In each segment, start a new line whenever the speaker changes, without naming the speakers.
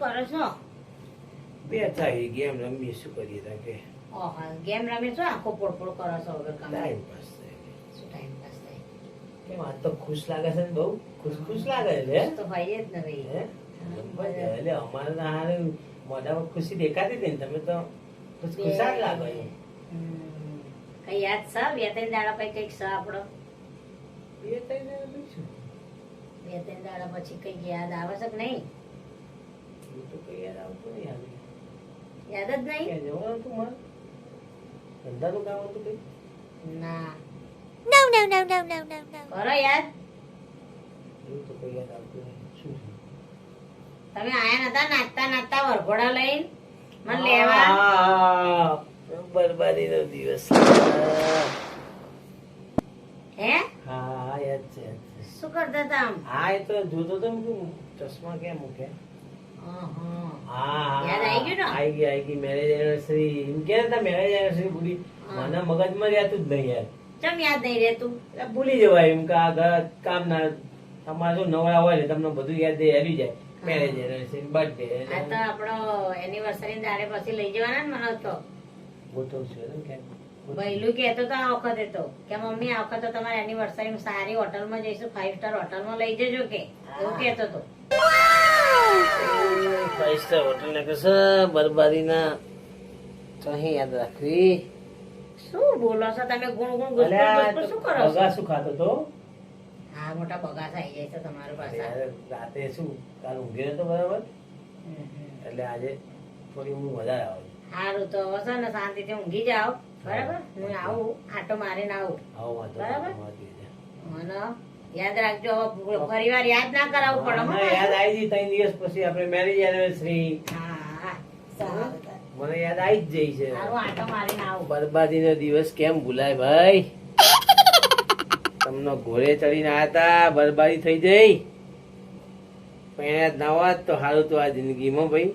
કરો છો?
બેઠા એ ગેમ રમીએ, શું કરીએ તા કે
ઓહો, ગેમ રમે છો? આખો પોળપોળ કરો છો વગર કામ?
ટાઈમ પાસ થાય.
શું ટાઈમ પાસ થાય?
કેમ આજ તો ખુશ લાગે છે ને? બહુ ખુશ લાગે છે
તો હોય જ ને ભાઈ.
હે? એટલે અમારે તો હારે મોઢામાં ખુશી દેખાતી હતી ને, તમે તો ખુશાલ લાગો છો.
કઈ યાદ છે? બે ત્રણ દાડા પછી કઈક છે આપણો?
બે ત્રણ જણા બીજું
બે ત્રણ દાડા પછી કઈક યાદ આવે છે કે નહીં?
એ તો કઈ યાદ આવતું નહીં હાલે.
યાદ જ નહીં?
ક્યાં જવાનું હતું મારે? ધંધાનું કામ હતું કઈ?
ના.
No, no, no, no, no, no, no.
કરો યાદ.
એવું તો કઈ યાદ આવતું નહીં. શું છે?
તમે આયા નતા નાચતા નાચતા વરઘોડા લઈને મને લેવા?
આ બરબાદીનો દિવસ.
હે?
હા યાદ છે, યાદ છે.
શું કરતા હતા આમ?
હા એ તો જોતો તો ને કે ચશ્મા કેમ મૂક્યા.
અહં.
હા
યાદ આવી ગયું ને?
આવી ગઈ મેરેજ એનિવર્સરી એમ કે ને મેરેજ એનિવર્સરી પૂરી મને મગજમાં રહેતું જ નહીં યાર.
ચમ યાદ નહીં રહેતું?
એટલે ભૂલી જવાય એમ કે આ ઘર કામ ના તમારે શું નવરા હોય ને તમને બધું યાદ આવી જાય. મેરેજ એનિવર્સરી બર્થડે
આ તો આપણો એનિવર્સરી દાડે પછી લઈ જવાના ને મને તો
ગોઠવશું એમ કે
પહેલું કહેતો તો આ વખતે તો કે મમ્મી આ વખતે તમારે એનિવર્સરી સારી હોટલમાં જઈશું, 5 સ્ટાર હોટલમાં લઈ જજો કે એવું કહેતો તો.
5 સ્ટાર હોટલ ને કશે બરબાદીના ચાહી યાદ રાખવી.
શું બોલો છો તમે? ગુણ ગુણ ગુસ્સો શું કરો છો?
બગા શું ખાતો તો
હા, મોટા બગાસ આવી જાય છે તમારી પાસે.
રાતે શું કાલ ઊંઘી નતો બરાબર, એટલે આજે થોડી ઊંઘ વધારે આવે.
સારું તો હવે છે ને શાંતિથી ઊંઘી જાઓ, બરાબર? હું આવું, આટો મારીને આવું, બરાબર? મને યાદ રાખજો, હવે ફરી વાર યાદ ના કરાવવું પડે હો.
યાદ આવી ગઈ 3 દિવસ પછી આપણે મેરેજ એનિવર્સરી.
હા, સારું.
મને યાદ આવી જ જઈ છે.
સારું, આટો મારીને આવું.
બરબાદીનો દિવસ કેમ ભૂલાય ભાઈ? તમને ઘોડે ચડીને આયા તા, બરબાદી થઈ જઈ. પણ ના હોત તો સારું તો આ જિંદગીમાં ભાઈ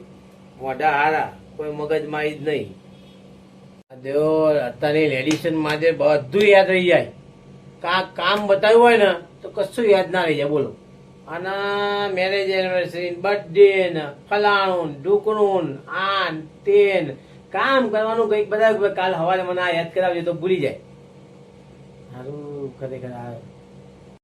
મોઢા હારા, કોઈ મગજમાં આવી જ નહીં. અત્યારની લેડીશન માટે બધું યાદ રહી જાય. કામ બતાવ્યું હોય ને તો કશું યાદ ના રહી જાય. બોલો, આના મેરેજ એનિવર્સરી, બર્થડે ને ફલાણું ઢુકણું આન તેન કામ કરવાનું કઈક બધા કાલ સવારે મને આ યાદ કરાવજો તો ભૂલી જાય. સારું ખરેખર આ